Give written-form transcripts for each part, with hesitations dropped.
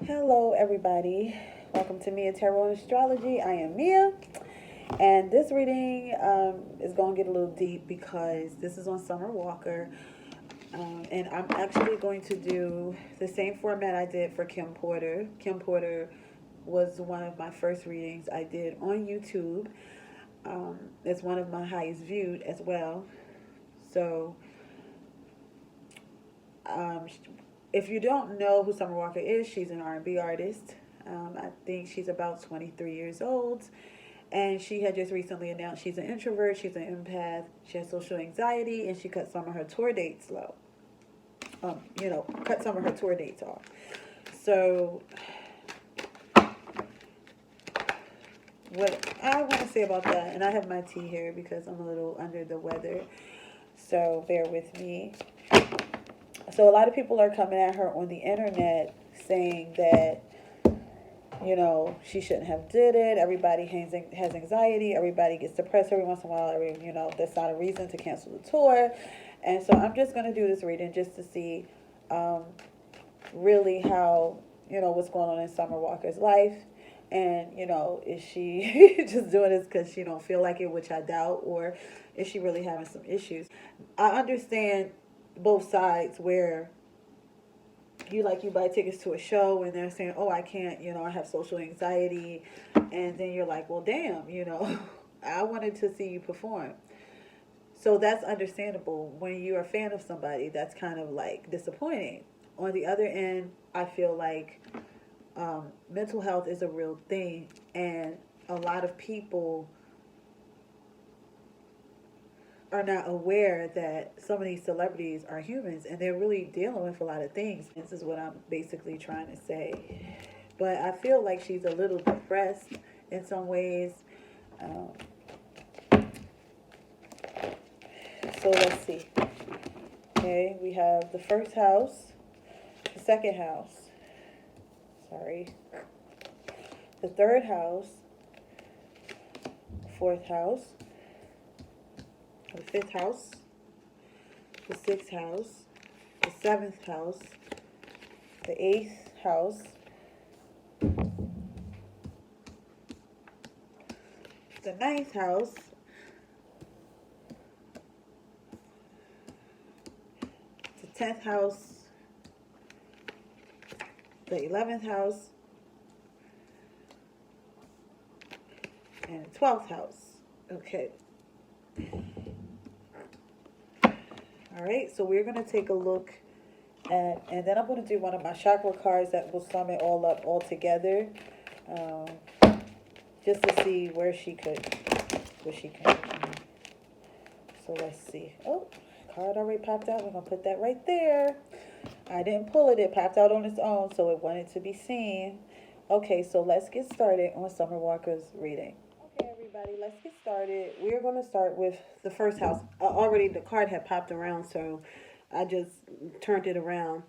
Hello, everybody. Welcome to Mia Tarot and Astrology. I am Mia, and this reading is going to get a little deep because this is on Summer Walker, and I'm actually going to do the same format I did for Kim Porter. Kim Porter was one of my first readings I did on YouTube. It's one of my highest viewed as well. So, um, if you don't know who Summer Walker is, she's an R&B artist. I think she's about 23 years old. And she had just recently announced she's an introvert, she's an empath, she has social anxiety, and she cut some of her tour dates low. Cut some of her tour dates off. So, what I want to say about that, and I have my tea here because I'm a little under the weather, so bear with me. So, a lot of people are coming at her on the internet saying that she shouldn't have did it. Everybody has anxiety. Everybody gets depressed every once in a while. That's not a reason to cancel the tour. And so I'm just going to do this reading just to see really how, what's going on in Summer Walker's life. And, is she just doing this because she don't feel like it, which I doubt, or is she really having some issues? I understand both sides where you buy tickets to a show and they're saying, oh, I can't, I have social anxiety. And then you're like, well, damn, I wanted to see you perform. So that's understandable. When you're a fan of somebody, that's kind of like disappointing. On the other end, I feel like mental health is a real thing. And a lot of people are not aware that some of these celebrities are humans and they're really dealing with a lot of things. This is what I'm basically trying to say. But I feel like she's a little depressed in some ways. So let's see. Okay, we have the first house, the second house, the third house, the fourth house, the fifth house, the sixth house, the seventh house, the eighth house, the ninth house, the 10th house, the 11th house, and the 12th house. Okay. All right, so we're going to take a look at, and then I'm going to do one of my chakra cards that will sum it all up all together, just to see where she could. So let's see. Oh, card already popped out. We're going to put that right there. I didn't pull it. It popped out on its own, so it wanted to be seen. Okay, so let's get started on Summer Walker's reading. Okay, everybody, let's get started. We're going to start with the first house. Already the card had popped around, so I just turned it around.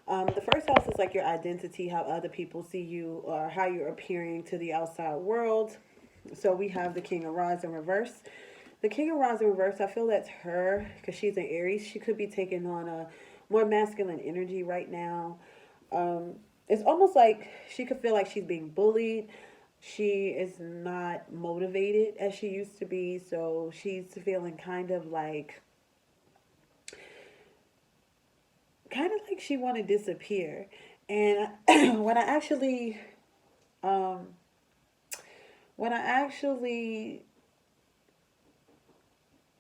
The first house is like your identity, how other people see you, or how you're appearing to the outside world. So we have the King of Rods in reverse. The King of Rods in reverse, I feel that's her because she's an Aries. She could be taking on a more masculine energy right now. It's almost like she could feel like she's being bullied. She is not motivated as she used to be, so she's feeling kind of like she want to disappear. And when I actually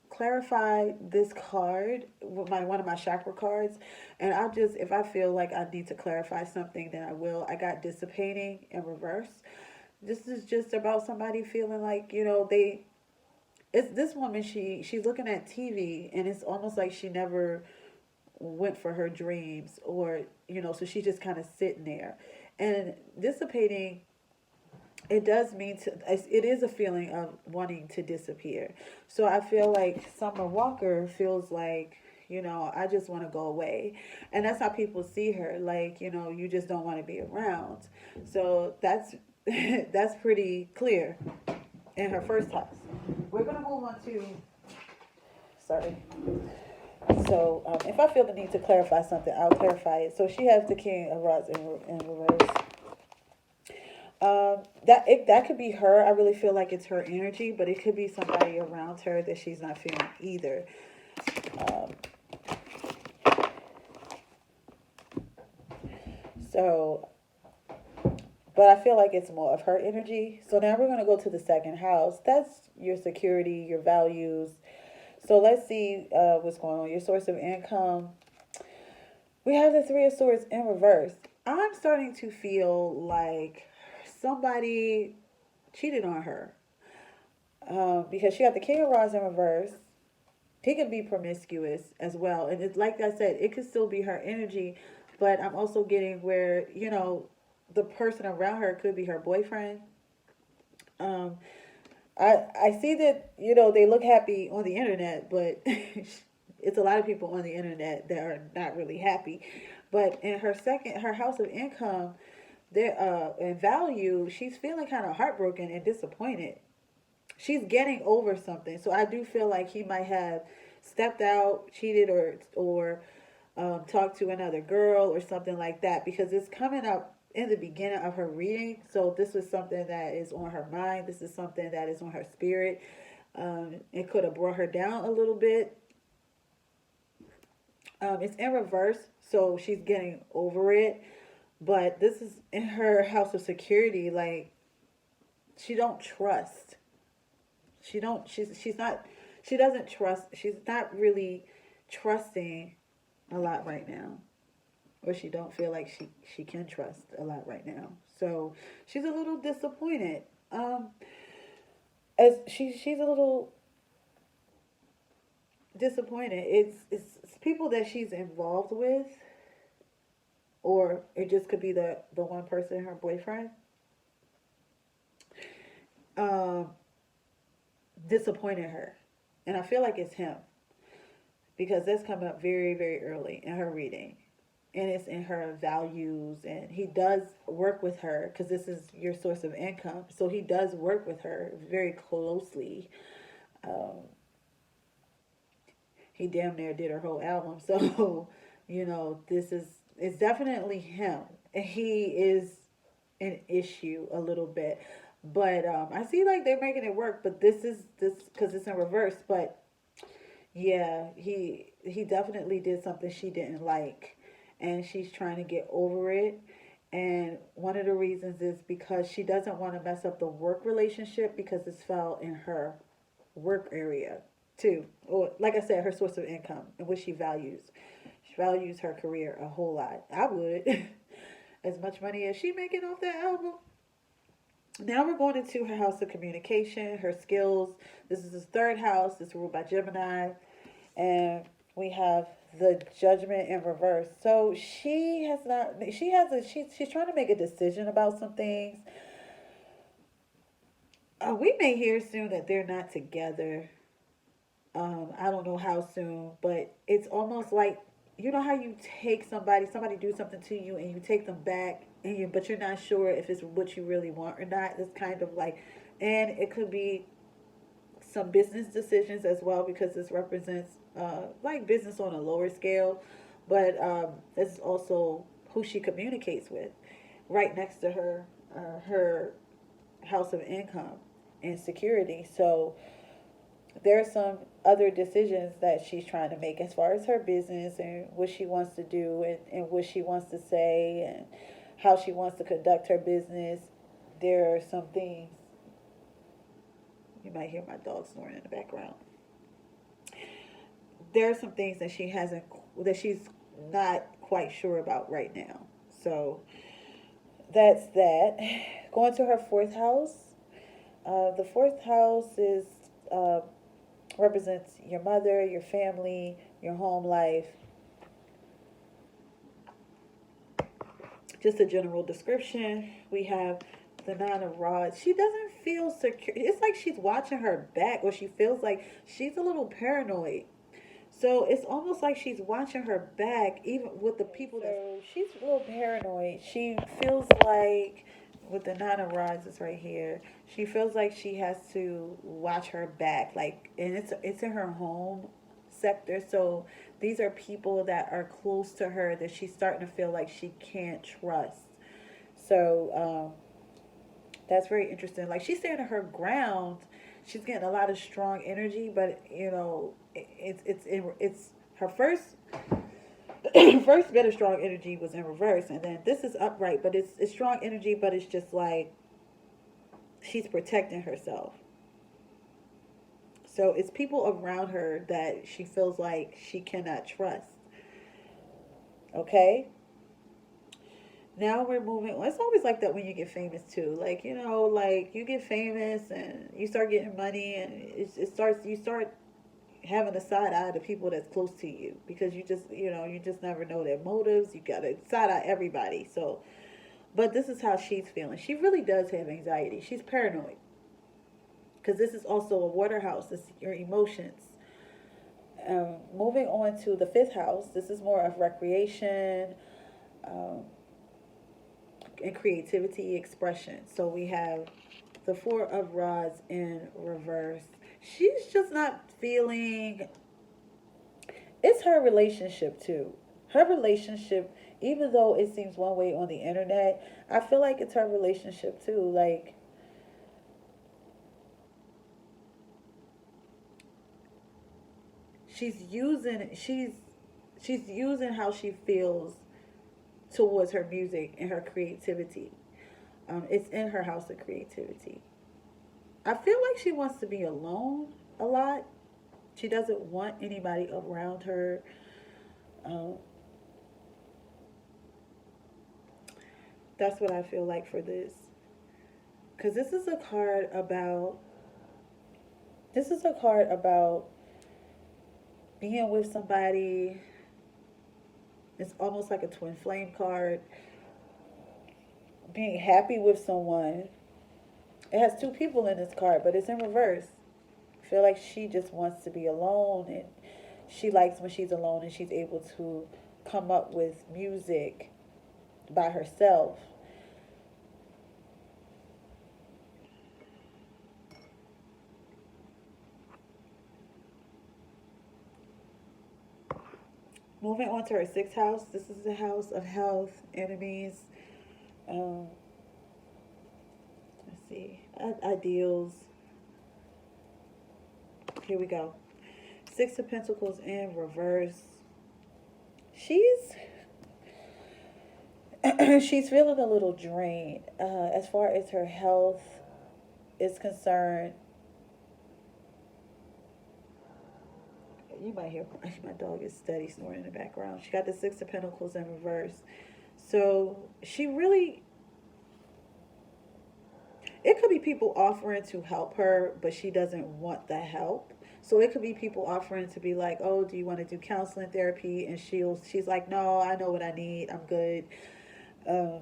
clarified this card with one of my chakra cards, and if I feel like I need to clarify something, then I will. I got dissipating in reverse. This is just about somebody feeling like, it's this woman, she's looking at TV and it's almost like she never went for her dreams, or so she's just kind of sitting there. And dissipating, it does mean it is a feeling of wanting to disappear. So I feel like Summer Walker feels like, I just want to go away. And that's how people see her. Like, you just don't want to be around. So that's that's pretty clear in her first house. We're going to move on to, sorry. So if I feel the need to clarify something, I'll clarify it. So she has the King of Rods in reverse. That could be her. I really feel like it's her energy, but it could be somebody around her that she's not feeling either. Um, so, but I feel like it's more of her energy. So now we're gonna go to the second house. That's your security, your values. So let's see what's going on. Your source of income. We have the Three of Swords in reverse. I'm starting to feel like somebody cheated on her because she got the King of Rods in reverse. He could be promiscuous as well. And it's like I said, it could still be her energy, but I'm also getting where, the person around her could be her boyfriend. Um, I see that, they look happy on the internet, but it's a lot of people on the internet that are not really happy. But in her house of income, there and value, she's feeling kind of heartbroken and disappointed. She's getting over something. So I do feel like he might have stepped out, cheated, or talked to another girl or something like that, because it's coming up in the beginning of her reading. So this was something that is on her mind. This is something that is on her spirit. It could have brought her down a little bit. It's in reverse, so she's getting over it. But this is in her house of security. Like, she don't trust. She's not. She doesn't trust. She's not really trusting a lot right now, or she don't feel like she can trust a lot right now. So she's a little disappointed. As she's a little disappointed. It's people that she's involved with, or it just could be the one person, her boyfriend, um, disappointed her, and I feel like it's him because that's come up very very early in her reading, and it's in her values, and he does work with her because this is your source of income, so he does work with her very closely. um, he damn near did her whole album. So, this is it's definitely him. And he is an issue a little bit. But I see like they're making it work, but this because it's in reverse. But yeah, he definitely did something she didn't like, and she's trying to get over it. And one of the reasons is because she doesn't want to mess up the work relationship because it's fell in her work area too. Or like I said, her source of income and what she values. She values her career a whole lot. I would. As much money as she making off that album. Now we're going into her house of communication, her skills. This is his third house. It's ruled by Gemini. And we have the judgment in reverse. So she has not she has a she's trying to make a decision about some things. We may hear soon that they're not together. I don't know how soon, but it's almost like, how you take somebody do something to you, and you take them back, but you're not sure if it's what you really want or not. It's kind of like, and it could be some business decisions as well, because this represents like business on a lower scale, but this is also who she communicates with. Right next to her house of income and security. So there are some other decisions that she's trying to make as far as her business and what she wants to do, and what she wants to say, and how she wants to conduct her business. There are some things, you might hear my dog snoring in the background. There are some things that she's not quite sure about right now. So that's that. Going to her fourth house. The fourth house is uh, represents your mother, your family, your home life. Just a general description. We have the Nine of Rods. She doesn't feel secure. It's like she's watching her back, or she feels like she's a little paranoid. So it's almost like she's watching her back, even with the people that. So she's a little paranoid. She feels like, with the Nine of Rods is right here. She feels like she has to watch her back, like, and it's in her home sector. So these are people that are close to her that she's starting to feel like she can't trust. So That's very interesting. Like she's standing her ground. She's getting a lot of strong energy, but you know, it's her first first bit of strong energy was in reverse, and then this is upright, but it's strong energy, but it's just like she's protecting herself. So it's people around her that she feels like she cannot trust. Okay? Now we're moving on. It's always like that when you get famous too. Like, you know, like you get famous and you start getting money and you start having a side eye to people that's close to you because you just never know their motives. You got to side eye everybody. So, but this is how she's feeling. She really does have anxiety. She's paranoid because this is also a water house. It's your emotions. Moving on to the fifth house, this is more of recreation um, and creativity expression. So we have the Four of Rods in reverse. She's just not feeling. It's her relationship too. Her relationship, even though it seems one way on the internet, I feel like it's her relationship too. Like she's using she's she's using how she feels towards her music and her creativity. It's in her house of creativity. I feel like she wants to be alone a lot. She doesn't want anybody around her. Um, that's what I feel like for this. Because this is a card about being with somebody. It's almost like a twin flame card. Being happy with someone. It has two people in this card, but it's in reverse. I feel like she just wants to be alone and she likes when she's alone and she's able to come up with music by herself. Moving on to her sixth house. This is the house of health, enemies, um, let's see, ideals. Here we go. Six of Pentacles in reverse. She's she's feeling a little drained as far as her health is concerned. You might hear my dog is steady snoring in the background. She got the Six of Pentacles in reverse. So she really, it could be people offering to help her, but she doesn't want the help. So it could be people offering to be like, "Oh, do you want to do counseling therapy?" And she's like, "No, I know what I need. I'm good." Um,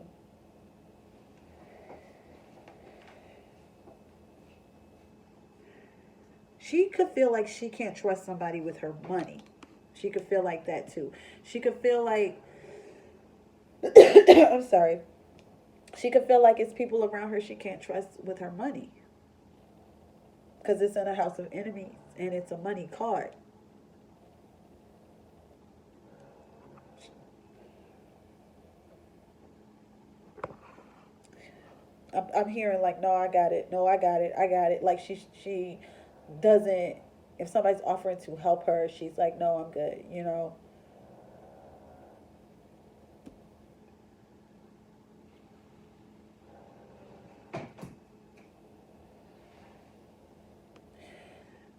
she could feel like she can't trust somebody with her money. She could feel like that too. She could feel like I'm sorry. She could feel like it's people around her she can't trust with her money because it's in a house of enemies and it's a money card. I'm hearing like, no, I got it. No, I got it. I got it. Like she doesn't. If somebody's offering to help her, she's like, no, I'm good. You know.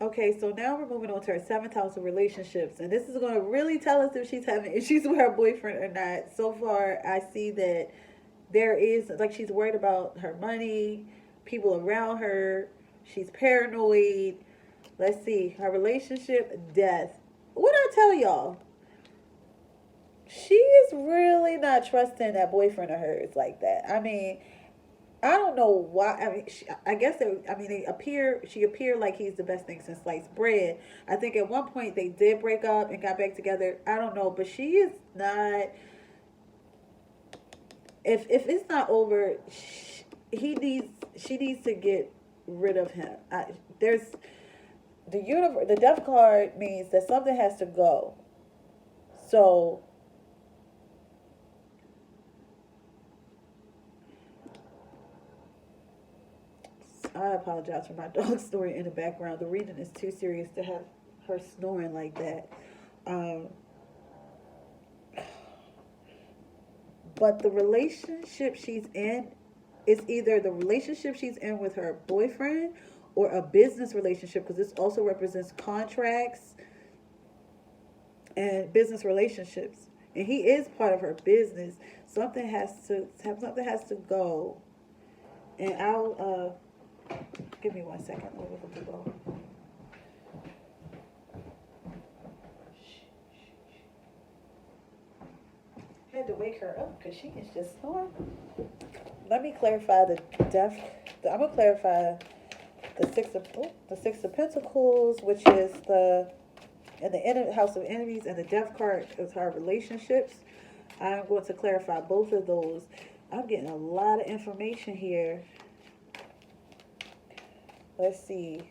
Okay, so now we're moving on to her seventh house of relationships, and this is going to really tell us if she's having issues with her boyfriend or not. So far, I see that there is like she's worried about her money, people around her. She's paranoid. Let's see, her relationship, death. What I tell y'all? She is really not trusting that boyfriend of hers like that. I mean, I don't know why. I mean, I guess I mean, they appear. She appeared like he's the best thing since sliced bread. I think at one point they did break up and got back together. I don't know, but she is not. If it's not over, he needs. She needs to get rid of him. There's the universe. The death card means that something has to go. So I apologize for my dog snoring in the background. The reading is too serious to have her snoring like that. Um, but the relationship she's in is either the relationship she's in with her boyfriend or a business relationship, because this also represents contracts and business relationships. And he is part of her business. Something has to go. And I'll give me 1 second. Let me look at the ball. I had to wake her up because she is just snoring. Let me clarify the death. I'm gonna clarify the six of Pentacles, which is the in the house of enemies, and the death card is our relationships. I'm going to clarify both of those. I'm getting a lot of information here. Let's see.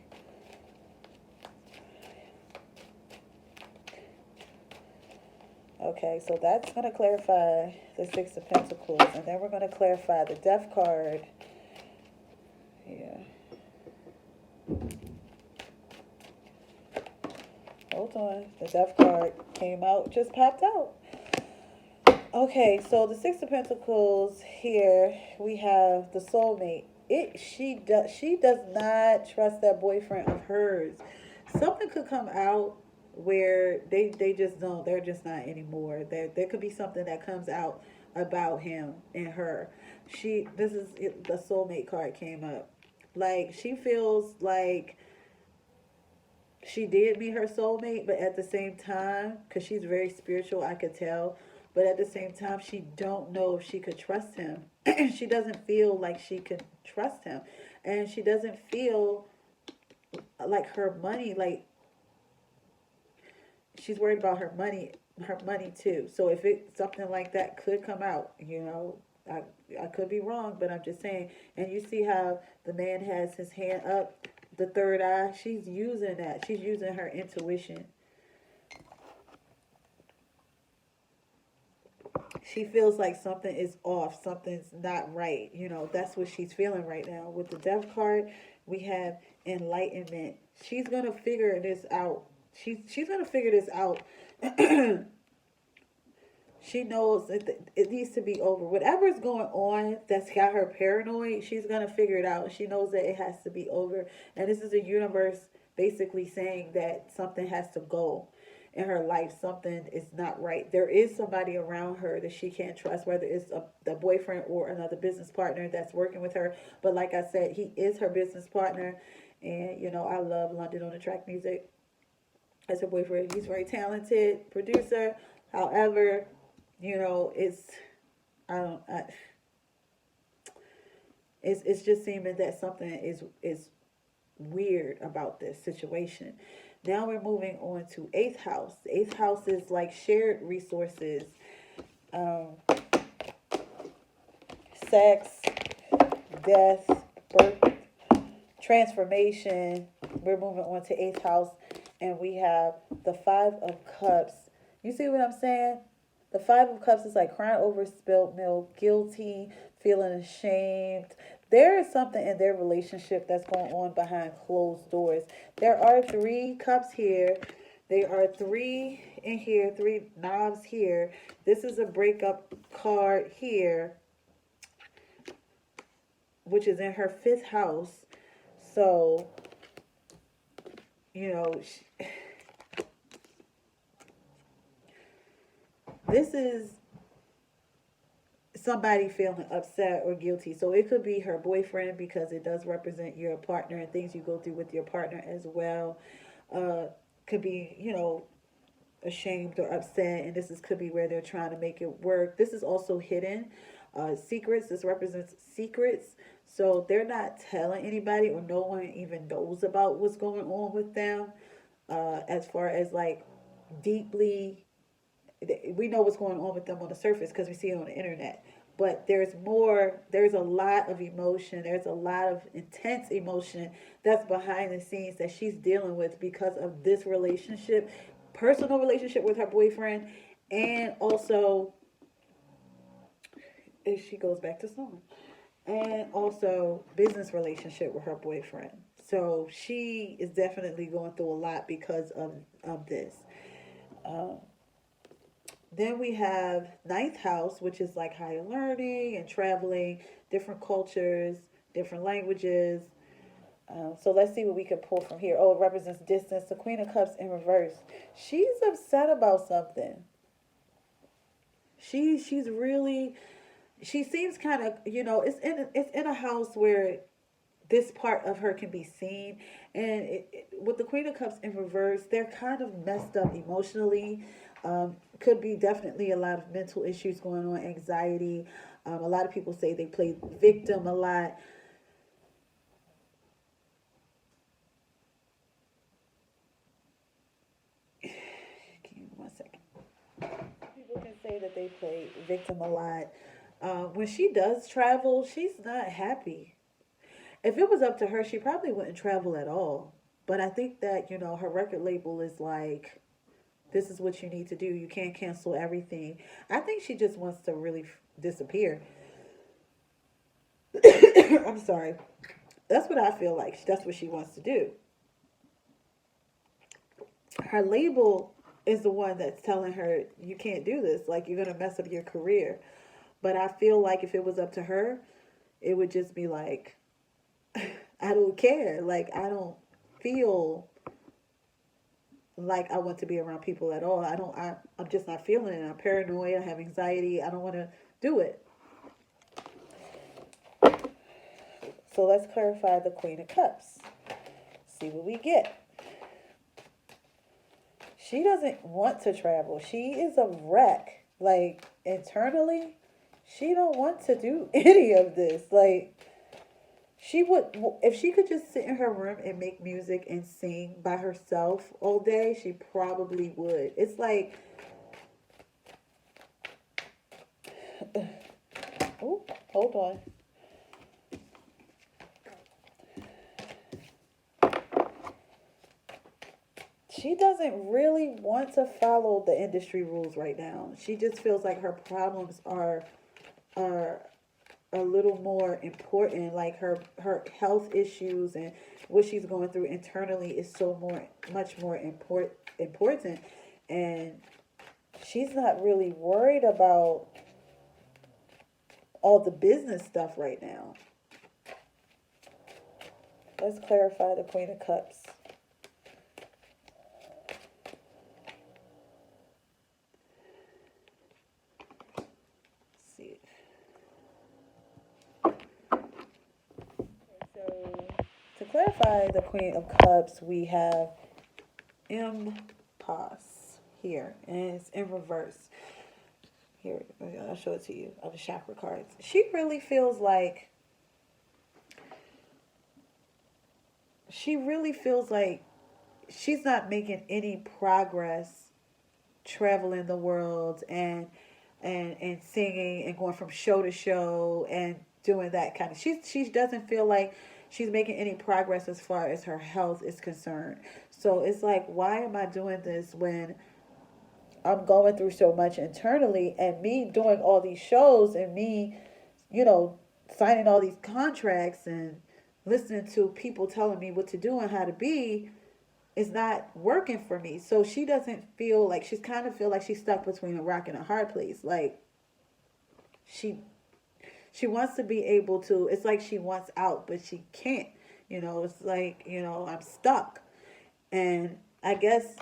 Okay, so that's going to clarify the Six of Pentacles. And then we're going to clarify the Death card. Yeah. Hold on. The Death card came out, just popped out. Okay, so the Six of Pentacles here, we have the soulmate. She does not trust that boyfriend of hers. Something could come out where they just don't, they're just not anymore. There could be something that comes out about him and her. The soulmate card came up. Like, she feels like she did meet her soulmate, but at the same time, because she's very spiritual, I could tell, but at the same time, she don't know if she could trust him. She doesn't feel like she could trust him, and she doesn't feel like her money, like she's worried about her money too. So if something like that could come out, I could be wrong, but I'm just saying. And you see how the man has his hand up, the third eye. She's using that. She's using her intuition. She feels like something is off, something's not right. That's what she's feeling right now. With the Death card, we have enlightenment. She's gonna figure this out. She's gonna figure this out. She knows that it needs to be over. Whatever's going on that's got her paranoid, she's going to figure it out. She knows that it has to be over. And this is the universe basically saying that something has to go in her life. Something is not right. There is somebody around her that she can't trust, whether it's the boyfriend or another business partner that's working with her. But like I said, he is her business partner. And, I love London on the Track music as her boyfriend. He's very talented producer. However, it's I don't I, it's just seeming that something is weird about this situation. Now we're moving on to eighth house. The eighth house is like shared resources, um, sex, death, birth, transformation. We're moving on to eighth house, and we have the Five of Cups. You see what I'm saying? The Five of Cups is like crying over spilled milk, guilty, feeling ashamed. There is something in their relationship that's going on behind closed doors. There are 3 cups here. There are 3 in here, 3 knobs here. This is a breakup card here, which is in her 5th house. So, this is somebody feeling upset or guilty. So it could be her boyfriend, because it does represent your partner and things you go through with your partner as well. Could be, ashamed or upset, and could be where they're trying to make it work. This is also hidden. Secrets. This represents secrets. So they're not telling anybody, or no one even knows about what's going on with them. As far as like deeply, we know what's going on with them on the surface because we see it on the internet. But there's a lot of emotion. There's a lot of intense emotion that's behind the scenes that she's dealing with because of this relationship, personal relationship with her boyfriend, and also if she goes back to snoring. and also business relationship with her boyfriend. So she is definitely going through a lot because of this. Um, then we have ninth house, which is like higher learning and traveling, different cultures, different languages. So let's see what we can pull from here. Oh, it represents distance. The Queen of Cups in reverse. She's upset about something. She's really, she seems kind of, it's in a house where this part of her can be seen, and with the Queen of Cups in reverse, they're kind of messed up emotionally. Could be definitely a lot of mental issues going on, anxiety. A lot of people say they play victim a lot. Give me 1 second. People can say that they play victim a lot. When she does travel, she's not happy. If it was up to her, she probably wouldn't travel at all. But I think that, her record label is like, this is what you need to do. You can't cancel everything. I think she just wants to really disappear. I'm sorry. That's what I feel like. That's what she wants to do. Her label is the one that's telling her, you can't do this. Like, you're going to mess up your career. But I feel like if it was up to her, it would just be like, I don't care. Like, I don't feel like I want to be around people at all. I'm just not feeling it. I'm paranoid. I have anxiety. I don't want to do it. So let's clarify the Queen of Cups. See what we get. She doesn't want to travel. She is a wreck. Like, internally, she don't want to do any of this. Like, she would, if she could just sit in her room and make music and sing by herself all day, she probably would. It's like, oh, hold on. She doesn't really want to follow the industry rules right now. She just feels like her problems are a little more important. Like her health issues and what she's going through internally is so much more important, and she's not really worried about all the business stuff right now. Let's clarify the Queen of Cups. Let's see. So to clarify the Queen of Cups, we have impasse here, and it's in reverse. Here, I'll show it to you of the chakra cards. She really feels like she's not making any progress traveling the world and singing and going from show to show and doing that kind of. She doesn't feel like she's making any progress as far as her health is concerned. So it's like, why am I doing this when I'm going through so much internally, and me doing all these shows and me, you know, signing all these contracts and listening to people telling me what to do and how to be is not working for me. So she doesn't feel like, she's kind of feel like she's stuck between a rock and a hard place. Like she she wants to be able to, it's like she wants out but she can't. It's like, I'm stuck. And I guess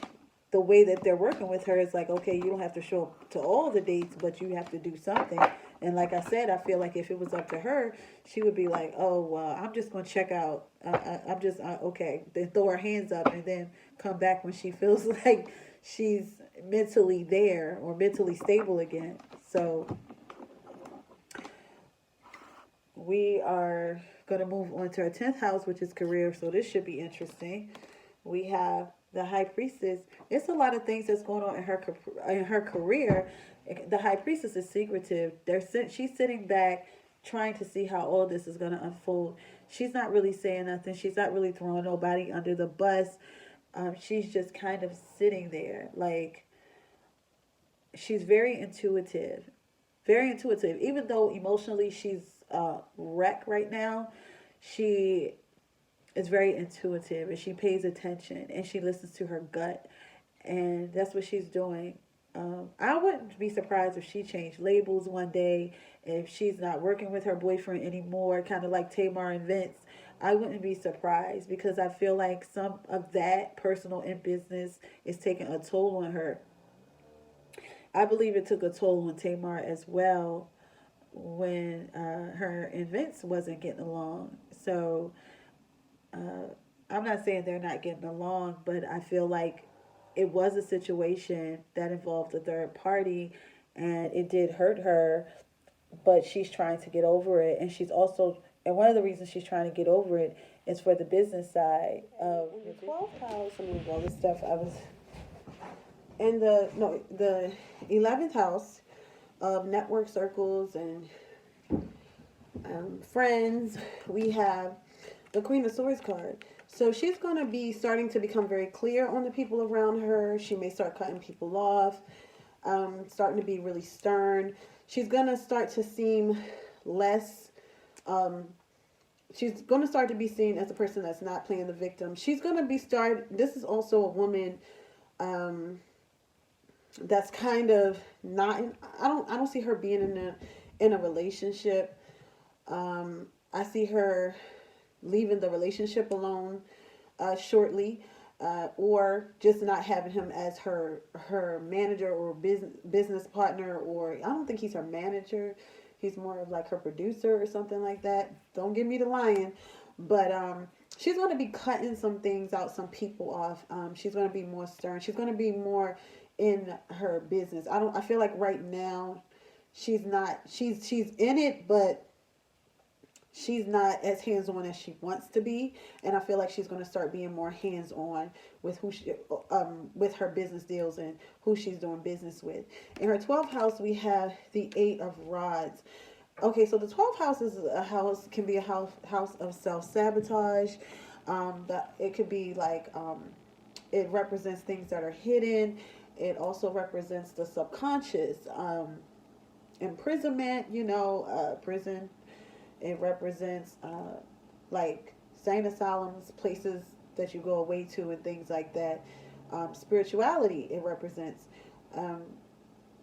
the way that they're working with her is like, okay, you don't have to show up to all the dates, but you have to do something. And like I said, I feel like if it was up to her, she would be like, oh, well, I'm just going to check out. I'm just, okay. Then throw her hands up and then come back when she feels like she's mentally there or mentally stable again. So we are going to move on to our 10th house, which is career. So this should be interesting. We have the High Priestess. It's a lot of things that's going on in her career. The High Priestess is secretive. She's sitting back, trying to see how all this is going to unfold. She's not really saying nothing. She's not really throwing nobody under the bus. She's just kind of sitting there, like she's very intuitive. Very intuitive. Even though emotionally she's wrecked right now, she is very intuitive and she pays attention and she listens to her gut, and that's what she's doing. I wouldn't be surprised if she changed labels one day, if she's not working with her boyfriend anymore, kind of like Tamar and Vince. I wouldn't be surprised because I feel like some of that personal and business is taking a toll on her. I believe it took a toll on Tamar as well when her and Vince wasn't getting along. So I'm not saying they're not getting along, but I feel like it was a situation that involved a third party and it did hurt her, but she's trying to get over it. And she's also, and one of the reasons she's trying to get over it is for the business side of the 12th house. I mean, all this stuff I was in the, no, the 11th house of network circles and friends. We have the Queen of Swords card. So she's going to be starting to become very clear on the people around her. She may start cutting people off, starting to be really stern. She's going to start to seem less, she's going to start to be seen as a person that's not playing the victim. She's going to be this is also a woman that's kind of not, I don't see her being in a relationship. I see her leaving the relationship alone shortly, or just not having him as her manager or business partner. Or I don't think he's her manager. He's more of like her producer or something like that. Don't give me the lying, but she's going to be cutting some things out, some people off. She's going to be more stern. She's going to be more in her business. I feel like right now she's not. She's in it, but she's not as hands-on as she wants to be, and I feel like she's going to start being more hands-on with with her business deals and who she's doing business with. In her 12th house, we have the 8 of Rods. Okay, so the 12th house is a house, can be a house of self-sabotage. That it could be like it represents things that are hidden. It also represents the subconscious, imprisonment, prison. It represents like sane asylums, places that you go away to, and things like that. Spirituality, it represents. Um,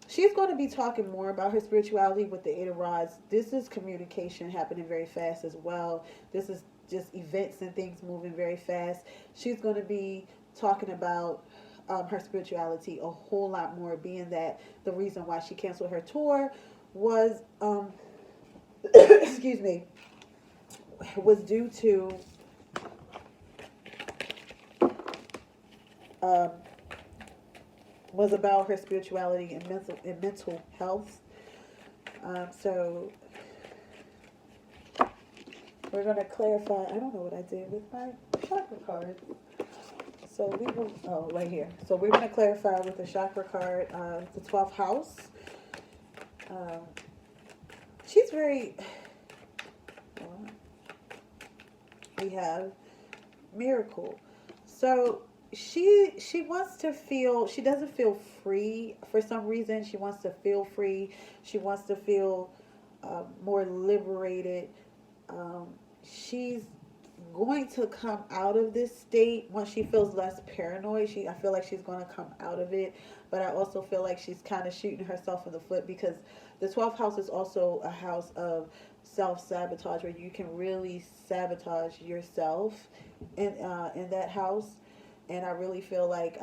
she's going to be talking more about her spirituality with the 8 of Rods. This is communication happening very fast as well. This is just events and things moving very fast. She's going to be talking about her spirituality a whole lot more, being that the reason why she canceled her tour was excuse me, was due to um, was about her spirituality and mental health. So we're gonna clarify. I don't know what I did with my chakra card. So we will. Oh, right here. So we're gonna clarify with the chakra card, the 12th house. Um, she's very. We have Miracle. So she wants to feel, she doesn't feel free for some reason. She wants to feel free. She wants to feel more liberated. She's going to come out of this state once she feels less paranoid. I feel like she's going to come out of it, but I also feel like she's kind of shooting herself in the foot because the 12th house is also a house of self-sabotage, where you can really sabotage yourself in that house. And I really feel like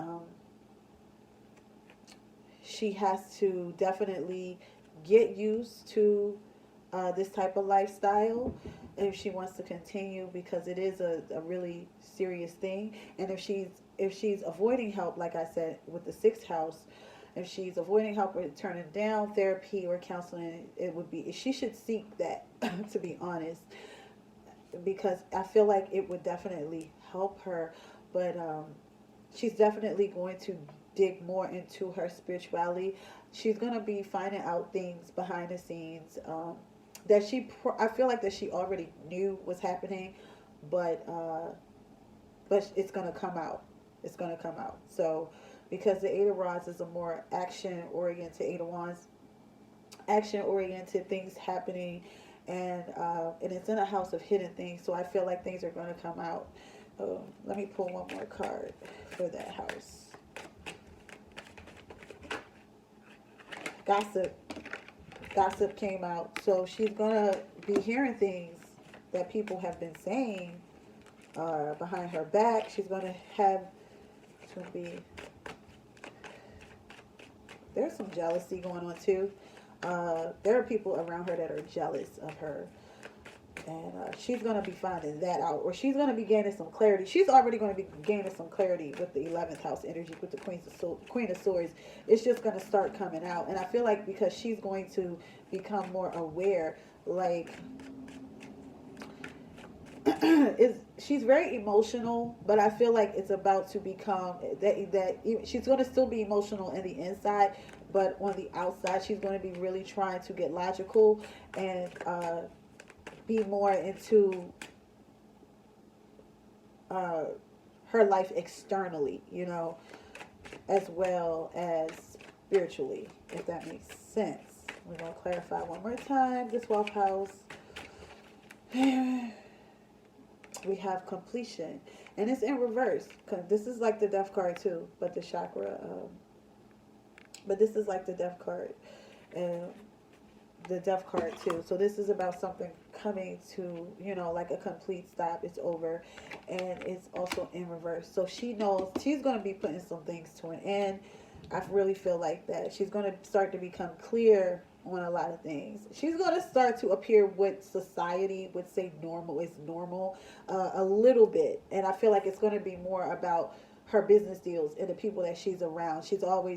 she has to definitely get used to this type of lifestyle if she wants to continue, because it is a really serious thing. And if she's avoiding help, like I said with the 6th house, if she's avoiding help or turning down therapy or counseling, it would be, she should seek that to be honest, because I feel like it would definitely help her. But she's definitely going to dig more into her spirituality. She's going to be finding out things behind the scenes that I feel like that she already knew was happening, but it's going to come out. It's going to come out. So because the 8 of Rods is a more action oriented 8 of Wands, action oriented things happening, and it's in a house of hidden things. So I feel like things are going to come out. Let me pull one more card for that house. Gossip. Gossip came out. So she's going to be hearing things that people have been saying behind her back. She's going to have to be. There's some jealousy going on too. There are people around her that are jealous of her. And she's going to be finding that out. Or she's going to be gaining some clarity. She's already going to be gaining some clarity with the 11th house energy, with the Queen of Swords. It's just going to start coming out. And I feel like because she's going to become more aware, like, she's very emotional, but I feel like it's about to become that she's going to still be emotional in the inside, but on the outside she's going to be really trying to get logical and be more into her life externally, you know, as well as spiritually, if that makes sense. We're going to clarify one more time this 12th house. We have completion, and it's in reverse. This is like the death card too, but the chakra. But this is like the death card, and the death card too. So this is about something coming to, you know, like a complete stop. It's over, and it's also in reverse. So she knows she's going to be putting some things to an end. I really feel like that she's going to start to become clear on a lot of things. She's going to start to appear what society would say normal is normal, a little bit. And I feel like it's going to be more about her business deals and the people that she's around. She's always